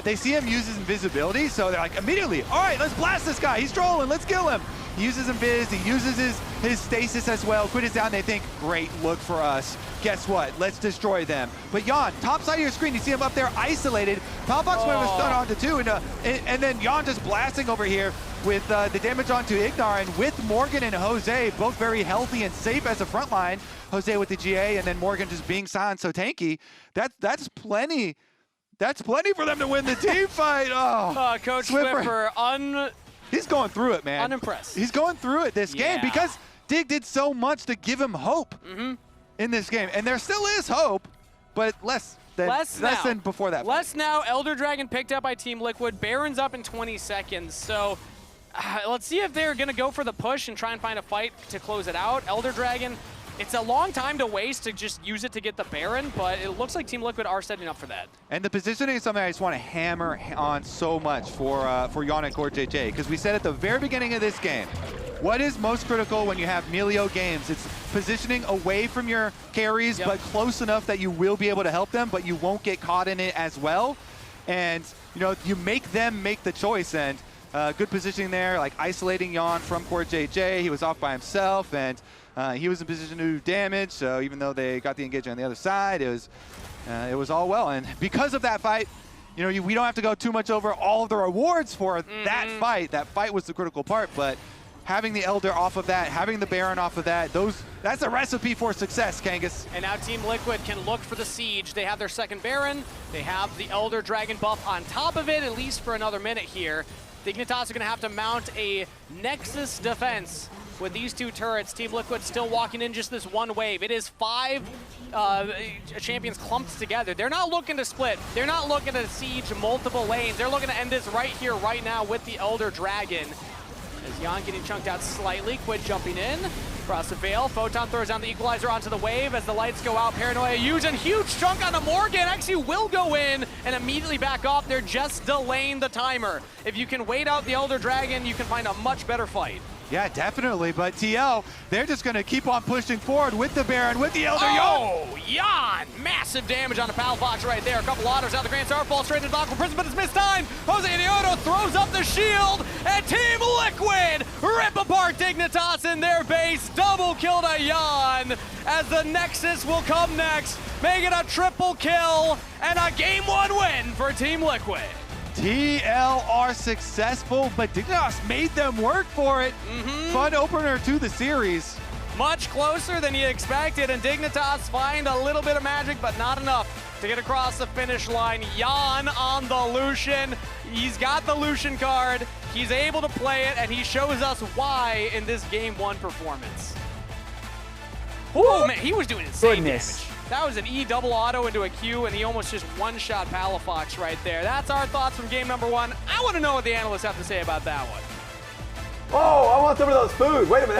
They see him use his invisibility, so they're like, immediately, all right, let's blast this guy. He's trolling, let's kill him. He uses Invis, he uses his stasis as well. QUID is down, they think, great, look for us. Guess what? Let's destroy them. But Yeon, top side of your screen, you see him up there isolated. Palafox went with a stun onto 2, and then Yeon just blasting over here with the damage onto Ignar, and with Morgan and Jose, both very healthy and safe as a front line. Jose with the GA, and then Morgan just being silent so tanky. That's plenty. That's plenty for them to win the team fight. Oh, Coach Swiffer, he's going through it, man. unimpressed. He's going through it this game because Dig did so much to give him hope in this game. And there still is hope, but less than before that. Less now. Elder Dragon picked up by Team Liquid. Baron's up in 20 seconds. So let's see if they're going to go for the push and try and find a fight to close it out. Elder Dragon, it's a long time to waste to just use it to get the Baron, but it looks like Team Liquid are setting up for that. And the positioning is something I just want to hammer on so much for Yeon and CoreJJ, because we said at the very beginning of this game, what is most critical when you have Milio games? It's positioning away from your carries, but close enough that you will be able to help them, but you won't get caught in it as well. And you make them make the choice, and good positioning there, like isolating Yeon from CoreJJ. He was off by himself, and he was in position to do damage, so even though they got the engagement on the other side, it was all well. And because of that fight, we don't have to go too much over all of the rewards for that fight. That fight was the critical part, but having the Elder off of that, having the Baron off of that, that's a recipe for success, Kangas. And now Team Liquid can look for the Siege. They have their second Baron. They have the Elder Dragon buff on top of it, at least for another minute here. Dignitas are going to have to mount a Nexus defense with these 2 turrets. Team Liquid still walking in just this one wave. It is 5 champions clumped together. They're not looking to split. They're not looking to siege multiple lanes. They're looking to end this right here, right now with the Elder Dragon. As Yeon getting chunked out slightly, QUID jumping in. Across the Veil, Photon throws down the equalizer onto the wave as the lights go out. Paranoia using huge chunk onto Morgan. eXyu will go in and immediately back off. They're just delaying the timer. If you can wait out the Elder Dragon, you can find a much better fight. Yeah, definitely, but TL, they're just going to keep on pushing forward with the Baron, with the Elder. Yeon! Massive damage on the Palafox right there. A couple autos out the Grand Star, falls straight into Aqua Prison, but it's missed time. Josedeodo throws up the shield, and Team Liquid rip apart Dignitas in their base. Double kill to Yeon, as the Nexus will come next, making a triple kill and a Game 1 win for Team Liquid. TL are successful, but Dignitas made them work for it. Fun opener to the series. Much closer than you expected, and Dignitas find a little bit of magic, but not enough to get across the finish line. Yeon on the Lucian. He's got the Lucian card. He's able to play it, and he shows us why in this Game 1 performance. Oh man, he was doing insane damage. That was an E double auto into a Q, and he almost just one-shot Palafox right there. That's our thoughts from game number 1. I want to know what the analysts have to say about that one. Oh, I want some of those food. Wait a minute.